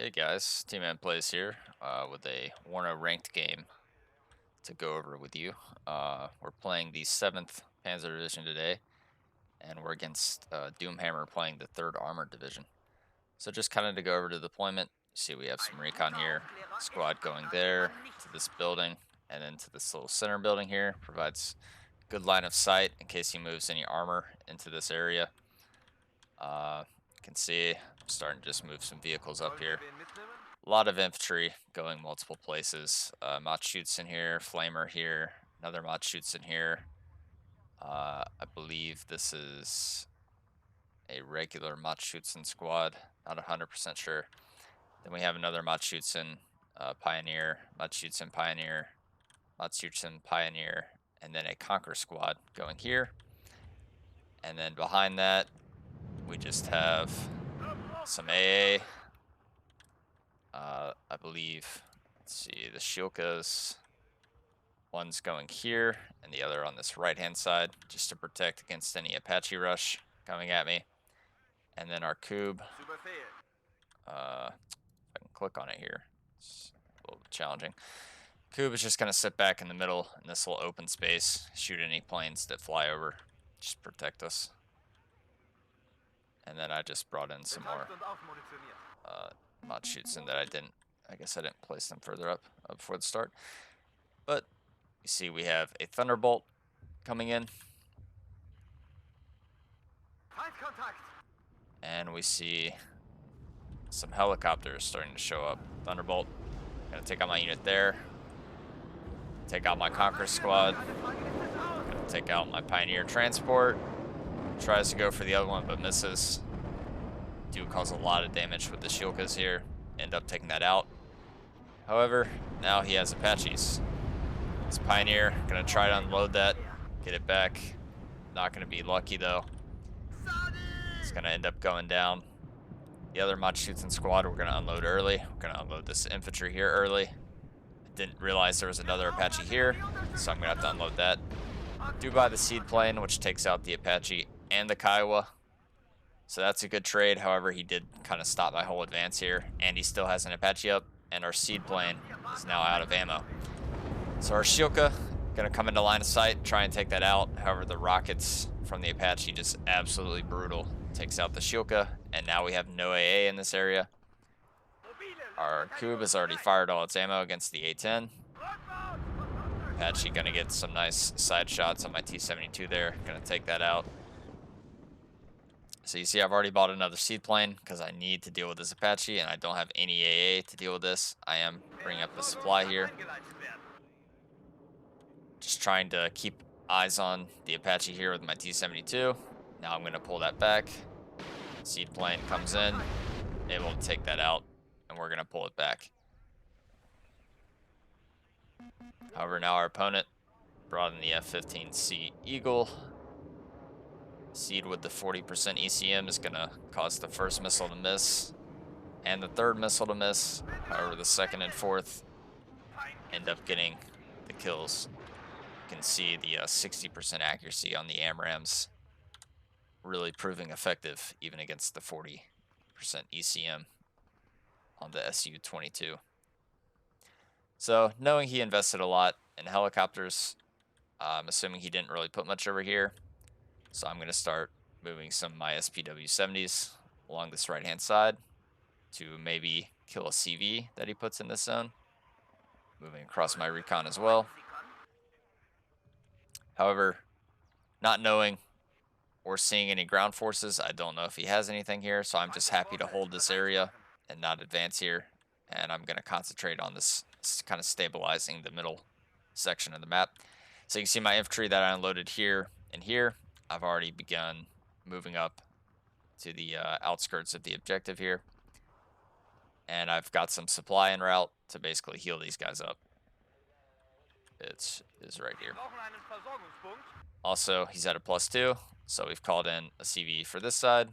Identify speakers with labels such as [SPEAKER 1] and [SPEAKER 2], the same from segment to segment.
[SPEAKER 1] Hey guys, tmanplays here with a Warno ranked game to go over with you. We're playing the 7th Panzer Division today, and we're against Doomhammer playing the 3rd Armored Division. So just kind of to go over to deployment, you see we have some recon here, squad going there, to this building, and then to this little center building here. Provides good line of sight in case he moves any armor into this area. You can see I'm starting to just move some vehicles up here. A lot of infantry going multiple places. Mott shoots in here, Flamer here, another Mott shoots in here. I believe this is a regular Mott shoots in squad, not 100% sure. Then we have another Mott shoots in Pioneer, Mott shoots in Pioneer, Mott shoots in Pioneer, and then a Conquer squad going here. And then behind that, we just have some AA. I believe, let's see, the Shilkas, one's going here and the other on this right hand side just to protect against any Apache rush coming at me. And then our Cube, if I can click on it here, it's a little bit challenging. Cube is just going to sit back in the middle in this little open space, shoot any planes that fly over, just protect us. And then I just brought in some more Mott shoots in that I guess I didn't place them further up before the start. But you see we have a Thunderbolt coming in. And we see some helicopters starting to show up. Thunderbolt, gonna take out my unit there. Take out my Conquer squad. Gonna take out my Pioneer transport. Tries to go for the other one but misses. Do cause a lot of damage with the Shilkas here. End up taking that out. However, now he has Apaches. This Pioneer gonna try to unload that, get it back. Not gonna be lucky though. It's gonna end up going down. The other Mott shoots in squad we're gonna unload early. We're gonna unload this infantry here early. I didn't realize there was another Apache here, so I'm gonna have to unload that. Do buy the seed plane, which takes out the Apache and the Kiowa. So that's a good trade. However, he did kind of stop my whole advance here, and he still has an Apache up, and our seed plane is now out of ammo. So our Shilka gonna come into line of sight, try and take that out. However, the rockets from the Apache just absolutely brutal. Takes out the Shilka, and now we have no AA in this area. Our Cube has already fired all its ammo against the A-10. Apache gonna get some nice side shots on my T-72 there. Gonna take that out. So you see I've already bought another seed plane because I need to deal with this Apache and I don't have any AA to deal with this. I am bringing up the supply here. Just trying to keep eyes on the Apache here with my T-72. Now I'm going to pull that back. Seed plane comes in, able to take that out, and we're going to pull it back. However, now our opponent brought in the F-15C Eagle. Seed with the 40% ECM is going to cause the first missile to miss and the third missile to miss. However, the second and fourth end up getting the kills. You can see the 60% accuracy on the AMRAAMs really proving effective even against the 40% ECM on the Su-22. So knowing he invested a lot in helicopters, I'm assuming he didn't really put much over here. So I'm going to start moving some of my SPW-70s along this right-hand side to maybe kill a CV that he puts in this zone. Moving across my recon as well. However, not knowing or seeing any ground forces, I don't know if he has anything here, so I'm just happy to hold this area and not advance here. And I'm going to concentrate on this kind of stabilizing the middle section of the map. So you can see my infantry that I unloaded here and here. I've already begun moving up to the outskirts of the objective here. And I've got some supply en route to basically heal these guys up. It is right here. Also, he's at a +2, so we've called in a CV for this side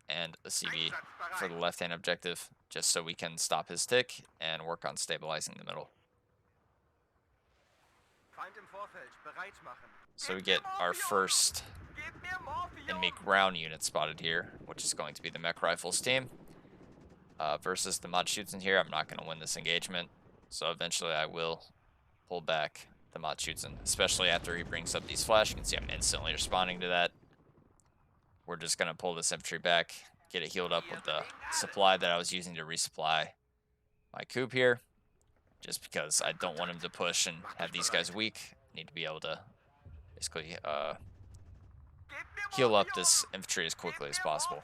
[SPEAKER 1] and a CV for the left-hand objective, just so we can stop his tick and work on stabilizing the middle. So we get our first enemy ground unit spotted here, which is going to be the mech rifles team. versus the Matschützen here, I'm not going to win this engagement. So eventually I will pull back the Matschützen, especially after he brings up these flash. You can see I'm instantly responding to that. We're just going to pull this infantry back, get it healed up with the supply that I was using to resupply my coup here, just because I don't want him to push and have these guys weak. I need to be able to basically heal up this infantry as quickly as possible.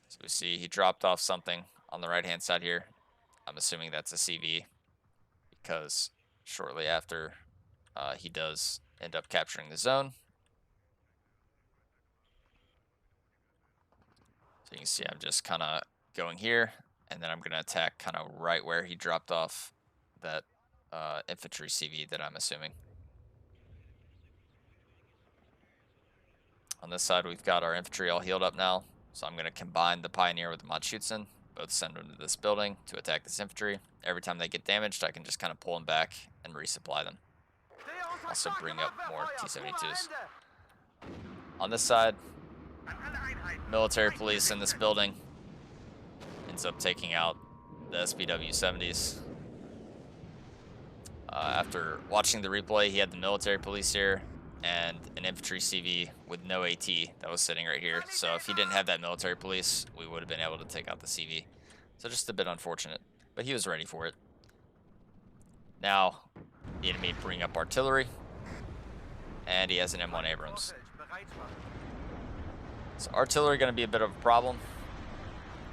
[SPEAKER 1] So we see he dropped off something on the right-hand side here. I'm assuming that's a CV, because shortly after he does end up capturing the zone. So you can see I'm just kind of going here, and then I'm going to attack kind of right where he dropped off that infantry CV that I'm assuming. On this side, we've got our infantry all healed up now, so I'm going to combine the Pioneer with the Matschützen, both send them to this building to attack this infantry. Every time they get damaged, I can just kind of pull them back and resupply them. Also bring up more T-72s. On this side, military police in this building ends up taking out the SPW-70s. After watching the replay, he had the military police here and an infantry CV with no AT that was sitting right here. So if he didn't have that military police, we would have been able to take out the CV. So just a bit unfortunate, but he was ready for it. Now, the enemy bring up artillery, and he has an M1 Abrams. So artillery going to be a bit of a problem.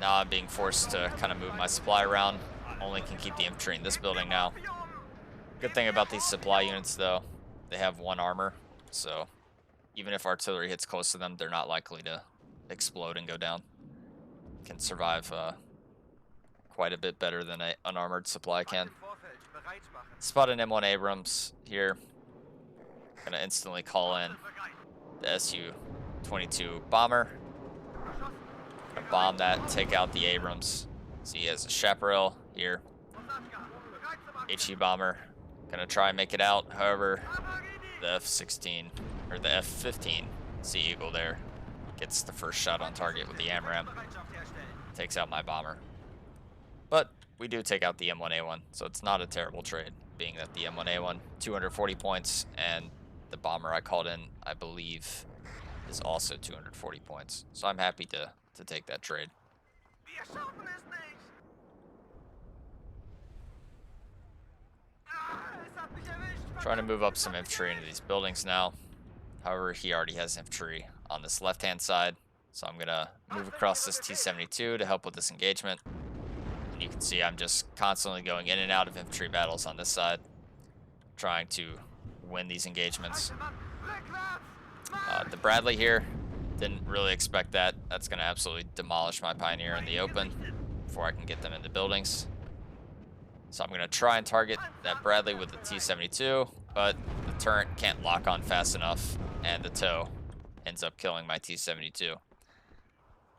[SPEAKER 1] Now I'm being forced to kind of move my supply around. Only can keep the infantry in this building now. Good thing about these supply units, though, they have 1 armor. So even if artillery hits close to them, they're not likely to explode and go down. Can survive quite a bit better than an unarmored supply can. Spot an M1 Abrams here. Gonna instantly call in the Su-22 bomber. Gonna bomb that, take out the Abrams. See, he has a chaparral here. HE bomber. Gonna try and make it out. However, the F-16 or the F-15 Sea Eagle there gets the first shot on target with the AMRAAM. Takes out my bomber. But we do take out the M1A1, so it's not a terrible trade, being that the M1A1, 240 points, and the bomber I called in, I believe, is also 240 points. So I'm happy to take that trade. Trying to move up some infantry into these buildings now. However, he already has infantry on this left-hand side, so I'm going to move across this T-72 to help with this engagement. And you can see I'm just constantly going in and out of infantry battles on this side, trying to win these engagements. The Bradley here, didn't really expect that. That's going to absolutely demolish my Pioneer in the open before I can get them into buildings. So I'm going to try and target that Bradley with the T-72, but the turret can't lock on fast enough, and the tow ends up killing my T-72.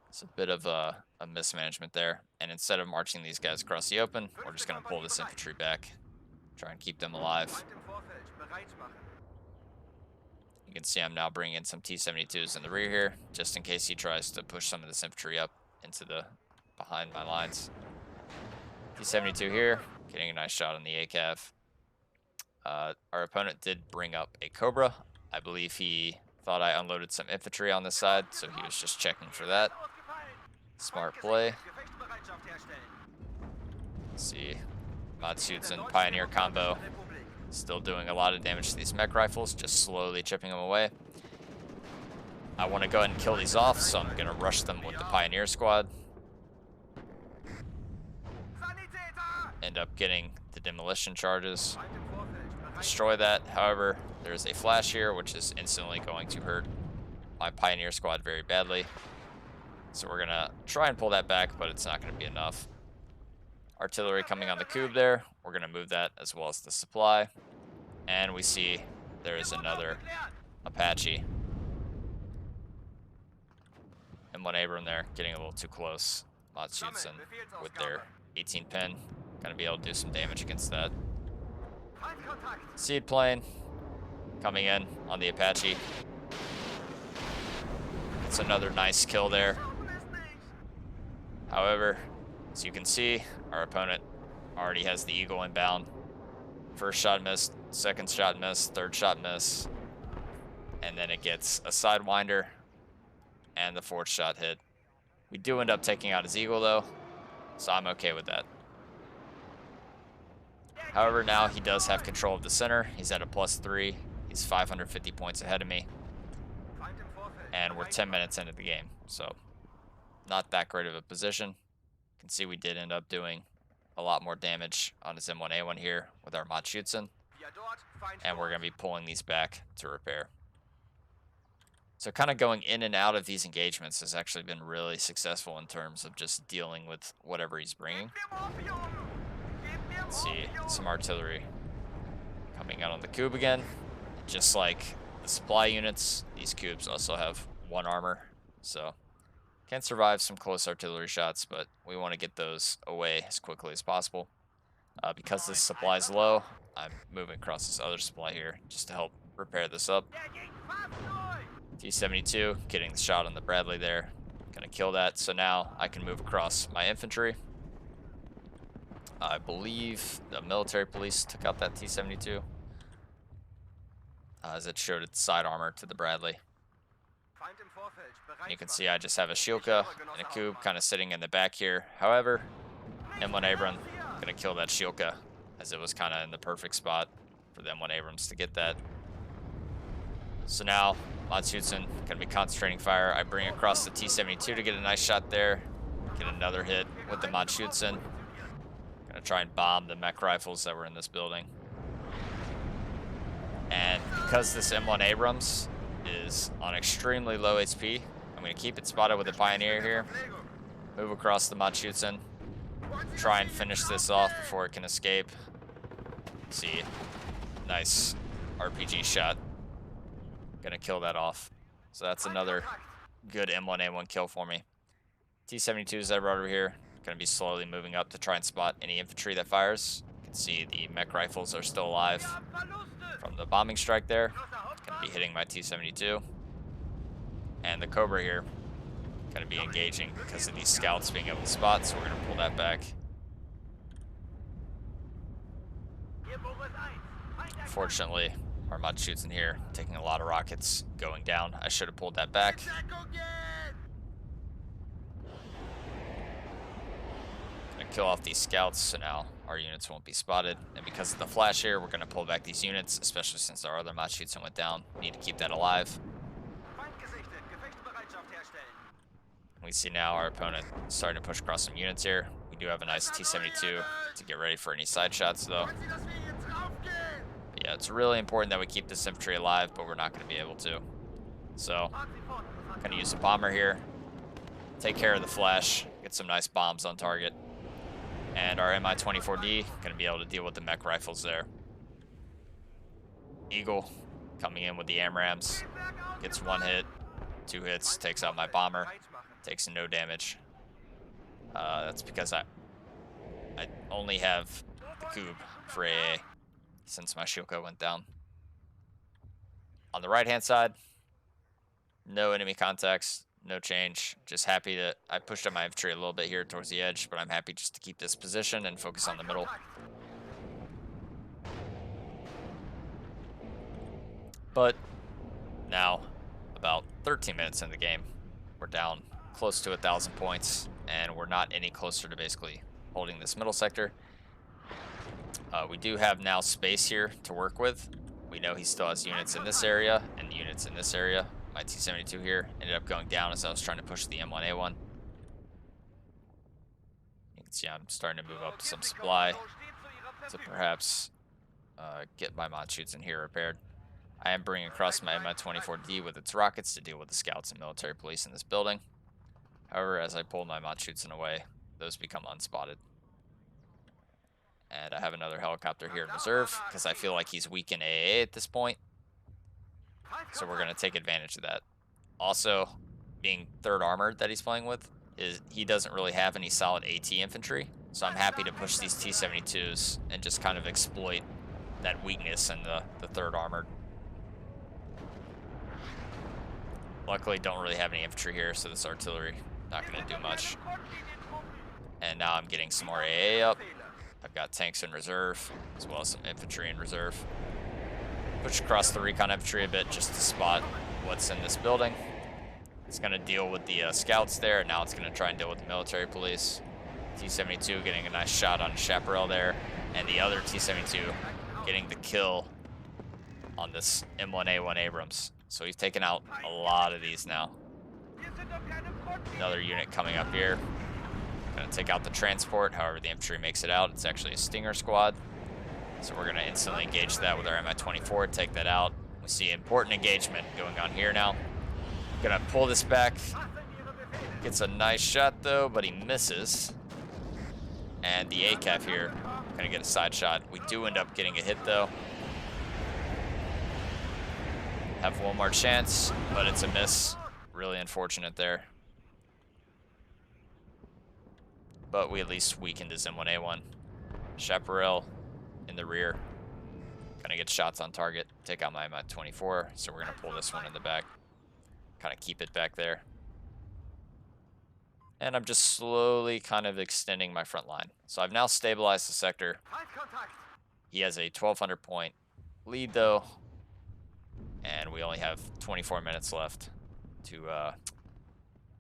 [SPEAKER 1] It's a bit of a mismanagement there. And instead of marching these guys across the open, we're just going to pull this infantry back, try and keep them alive. You can see I'm now bringing in some T-72s in the rear here, just in case he tries to push some of this infantry up into the behind my lines. T-72 here, getting a nice shot on the ACAV. Our opponent did bring up a Cobra. I believe he thought I unloaded some infantry on this side, so he was just checking for that. Smart play. Let's see, Matschützen Pioneer combo. Still doing a lot of damage to these mech rifles, just slowly chipping them away. I want to go ahead and kill these off, so I'm going to rush them with the Pioneer squad. End up getting the demolition charges. Destroy that. However, there's a flash here, which is instantly going to hurt my Pioneer squad very badly. So we're going to try and pull that back, but it's not going to be enough. Artillery coming on the cube there. We're going to move that as well as the supply. And we see there is another Apache. M1 Abram there, getting a little too close. Matschützen with their 18 pin. Going to be able to do some damage against that. Seed plane coming in on the Apache. It's another nice kill there. However, as you can see, our opponent already has the Eagle inbound. First shot missed, second shot missed, third shot missed. And then it gets a Sidewinder and the fourth shot hit. We do end up taking out his Eagle though, so I'm okay with that. However, now he does have control of the center. He's at a +3. He's 550 points ahead of me. And we're 10 minutes into the game, so not that great of a position. You can see we did end up doing a lot more damage on his M1A1 here with our Matschützen. And we're going to be pulling these back to repair. So kind of going in and out of these engagements has actually been really successful in terms of just dealing with whatever he's bringing. Let's see, some artillery coming out on the cube again. Just like the supply units, these cubes also have 1 armor, so can survive some close artillery shots, but we want to get those away as quickly as possible. Because this supply is low, I'm moving across this other supply here just to help repair this up. T-72 getting the shot on the Bradley there, gonna kill that. So now I can move across my infantry. I believe the military police took out that T-72 as it showed its side armor to the Bradley. You can see I just have a Shilka and a Cube kind of sitting in the back here. However, M1 Abram gonna kill that Shilka as it was kind of in the perfect spot for the M1 Abrams to get that. So now Matschützen gonna be concentrating fire. I bring across the T-72 to get a nice shot there. Get another hit with the Matschützen. Gonna try and bomb the mech rifles that were in this building. And because this M1 Abrams is on extremely low HP, I'm going to keep it spotted with the Pioneer here. Move across the Matschützen. Try and finish this off before it can escape. See, nice RPG shot. Going to kill that off. So that's another good M1A1 kill for me. T-72s that I brought over here. Going to be slowly moving up to try and spot any infantry that fires. You can see the mech rifles are still alive from the bombing strike there. Going to be hitting my T-72. And the Cobra here going to be engaging because of these scouts being able to spot, so we're going to pull that back. Fortunately, our Matschützen here taking a lot of rockets going down. I should have pulled that back. Gonna kill off these scouts, so now our units won't be spotted. And because of the flash here, we're going to pull back these units, especially since our other Matschützen went down. We need to keep that alive. We see now our opponent starting to push across some units here. We do have a nice T-72 to get ready for any side shots, though. But yeah, it's really important that we keep this infantry alive, but we're not going to be able to. So, I'm going to use the bomber here. Take care of the flash. Get some nice bombs on target. And our Mi-24D going to be able to deal with the mech rifles there. Eagle coming in with the AMRAAMs. Gets 1 hit, 2 hits, takes out my bomber. Takes no damage. That's because I only have the Cube for AA since my Shilka went down. On the right-hand side, no enemy contacts, no change. Just happy that I pushed up my infantry a little bit here towards the edge, but I'm happy just to keep this position and focus on the middle. But now, about 13 minutes in the game, we're down close to 1,000 points, and we're not any closer to basically holding this middle sector. We do have now space here to work with. We know he still has units in this area and units in this area. My T-72 here ended up going down as I was trying to push the M1A1. You can see I'm starting to move up some supply to perhaps get my Matschützen here repaired. I am bringing across my Mi-24D with its rockets to deal with the scouts and military police in this building. However, as I pull my Matschützen away, those become unspotted. And I have another helicopter here in reserve because I feel like he's weak in AA at this point. So we're going to take advantage of that. Also, being third armored that he's playing with, he doesn't really have any solid AT infantry. So I'm happy to push these T-72s and just kind of exploit that weakness in the third armored. Luckily, don't really have any infantry here, so this artillery not going to do much. And now I'm getting some more AA up. I've got tanks in reserve, as well as some infantry in reserve. Push across the recon infantry a bit just to spot what's in this building. It's going to deal with the scouts there, and now it's going to try and deal with the military police. T-72 getting a nice shot on Chaparral there, and the other T-72 getting the kill on this M1A1 Abrams. So he's taken out a lot of these now. Another unit coming up here. Gonna take out the transport, however the infantry makes it out. It's actually a Stinger squad. So we're gonna instantly engage that with our Mi-24, take that out. We see important engagement going on here now. Gonna pull this back. Gets a nice shot though, but he misses. And the ACAF here, gonna get a side shot. We do end up getting a hit though. Have one more chance, but it's a miss. Really unfortunate there. But we at least weakened his M1A1. Chaparral in the rear. Gonna get shots on target. Take out my Mi-24, so we're gonna pull this one in the back. Kind of keep it back there. And I'm just slowly kind of extending my front line. So I've now stabilized the sector. He has a 1,200 point lead though. And we only have 24 minutes left to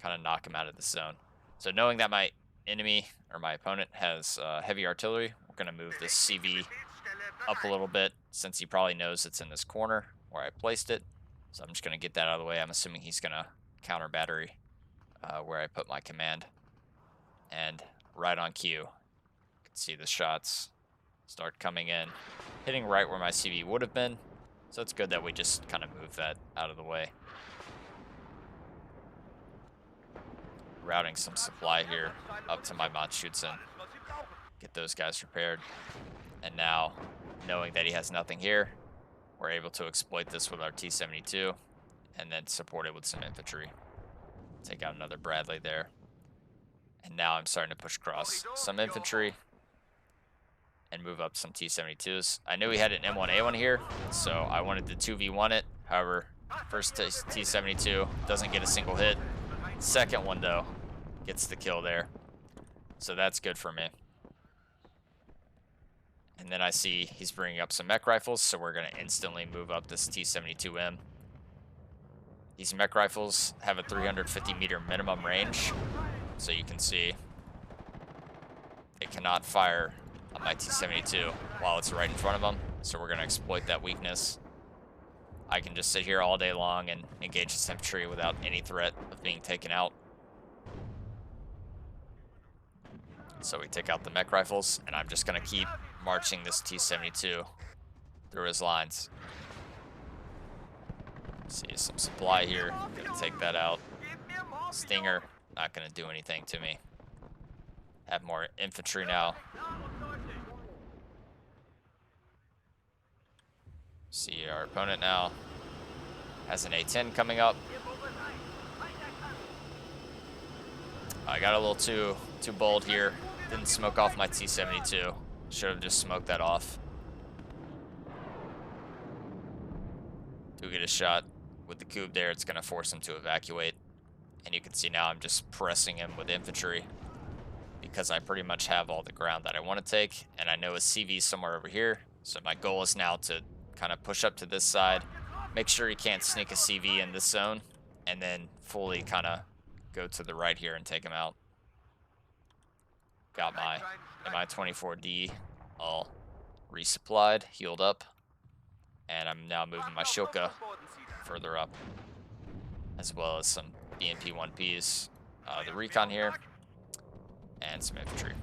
[SPEAKER 1] kind of knock him out of the zone. So knowing that my enemy, or my opponent, has heavy artillery, we're going to move this CV up a little bit, since he probably knows it's in this corner where I placed it. So I'm just going to get that out of the way. I'm assuming he's going to counter battery where I put my command. And right on cue, you can see the shots start coming in, hitting right where my CV would have been. So it's good that we just kind of move that out of the way. Routing some supply here up to my Machutsen. Get those guys prepared. And now, knowing that he has nothing here, we're able to exploit this with our T-72 and then support it with some infantry. Take out another Bradley there. And now I'm starting to push across some infantry and move up some T-72s. I knew he had an M1A1 here, so I wanted to 2v1 it. However, first T-72 doesn't get a single hit. Second one, though, gets the kill there. So that's good for me. And then I see he's bringing up some mech rifles, so we're going to instantly move up this T-72M. These mech rifles have a 350 meter minimum range, so you can see they cannot fire on my T-72 while it's right in front of them, so we're going to exploit that weakness. I can just sit here all day long and engage this infantry without any threat of being taken out. So we take out the mech rifles, and I'm just going to keep marching this T-72 through his lines. See some supply here, going to take that out. Stinger, not going to do anything to me. Have more infantry now. See our opponent now has an A-10 coming up. I got a little too bold here. Didn't smoke off my T-72. Should have just smoked that off. Do get a shot with the cube there. It's going to force him to evacuate. And you can see now I'm just pressing him with infantry because I pretty much have all the ground that I want to take. And I know his CV is somewhere over here. So my goal is now to kind of push up to this side, make sure he can't sneak a CV in this zone, and then fully kind of go to the right here and take him out. Got my Mi-24D all resupplied, healed up, and I'm now moving my Shilka further up, as well as some BMP-1Ps, the recon here, and some infantry.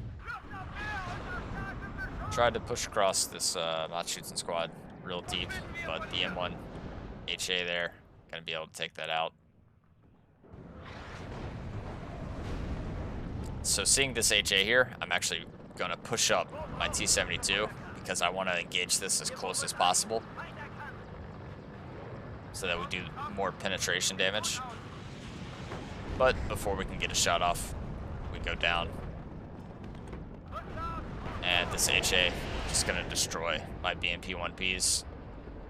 [SPEAKER 1] Tried to push across this Machutsen squad real deep, but the M1 HA there, gonna be able to take that out. So seeing this HA here, I'm actually gonna push up my T-72 because I want to engage this as close as possible so that we do more penetration damage. But before we can get a shot off, we go down. And this HA just gonna destroy my BMP-1Ps.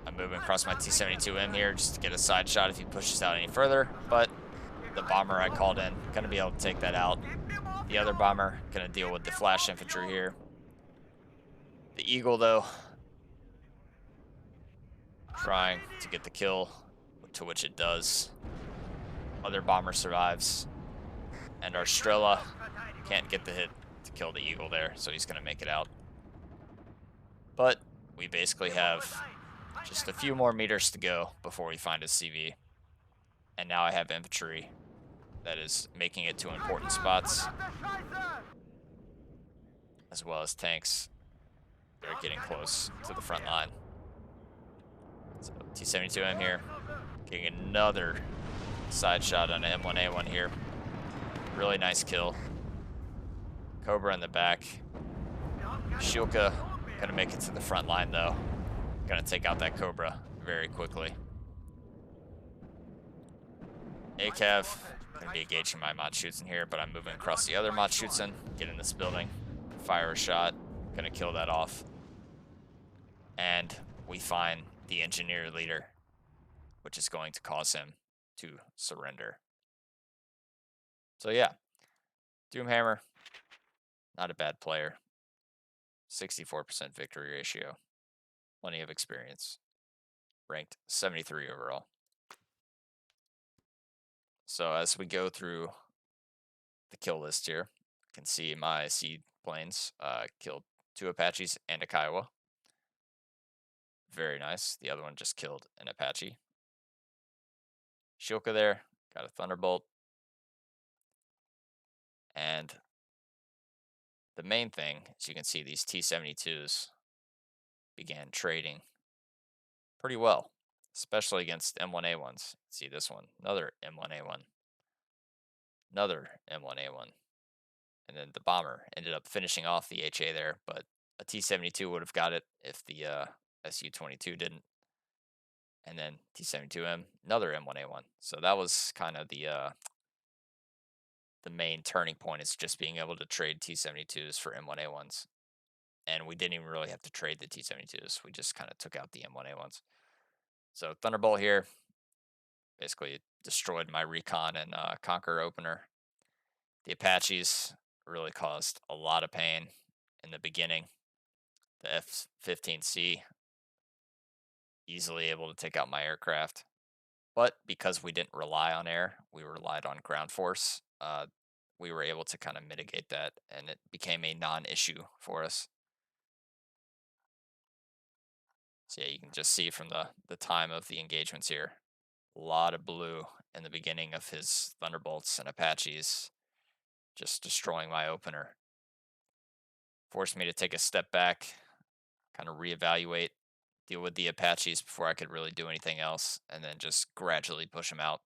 [SPEAKER 1] My I'm moving across my T-72M here just to get a side shot if he pushes out any further, but the bomber I called in, gonna be able to take that out. The other bomber, gonna deal with the flash infantry here. The Eagle, though, trying to get the kill, to which it does. Other bomber survives, and our Strela can't get the hit to kill the Eagle there, so he's gonna make it out. But we basically have just a few more meters to go before we find a CV. And now I have infantry that is making it to important spots, as well as tanks. They're getting close to the front line. So T-72M here, getting another side shot on an M1A1 here. Really nice kill. Cobra in the back. Shilka gonna make it to the front line though. Gonna take out that Cobra very quickly. ACAV gonna be engaging my mod shoots in here, but I'm moving across the other mod shoots in, get in this building, fire a shot, gonna kill that off. And we find the engineer leader, which is going to cause him to surrender. So yeah, Doomhammer, not a bad player. 64% victory ratio, plenty of experience. Ranked 73 overall. So as we go through the kill list here, you can see my seed planes killed 2 Apaches and a Kiowa. Very nice. The other one just killed an Apache. Shilka there, got a Thunderbolt. And the main thing is you can see these T-72s began trading pretty well, especially against M1A1s. See this one, another M1A1, another M1A1. And then the bomber ended up finishing off the HA there, but a T-72 would have got it if the Su-22 didn't. And then T-72M, another M1A1. So that was kind of the main turning point, is just being able to trade T-72s for M1A1s. And we didn't even really have to trade the T-72s. We just kind of took out the M1A1s. So Thunderbolt here basically destroyed my recon and Conquer opener. The Apaches really caused a lot of pain in the beginning. The F-15C easily able to take out my aircraft. But because we didn't rely on air, we relied on ground force, we were able to kind of mitigate that, and it became a non-issue for us. So yeah, you can just see from the time of the engagements here, a lot of blue in the beginning of his Thunderbolts and Apaches, just destroying my opener. Forced me to take a step back, kind of reevaluate, deal with the Apaches before I could really do anything else, and then just gradually push them out.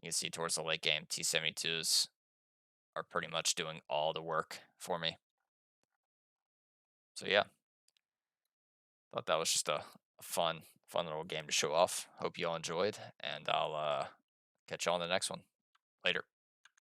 [SPEAKER 1] You can see towards the late game, T-72s are pretty much doing all the work for me. So yeah, thought that was just a fun little game to show off. Hope you all enjoyed, and I'll catch you all in the next one. Later.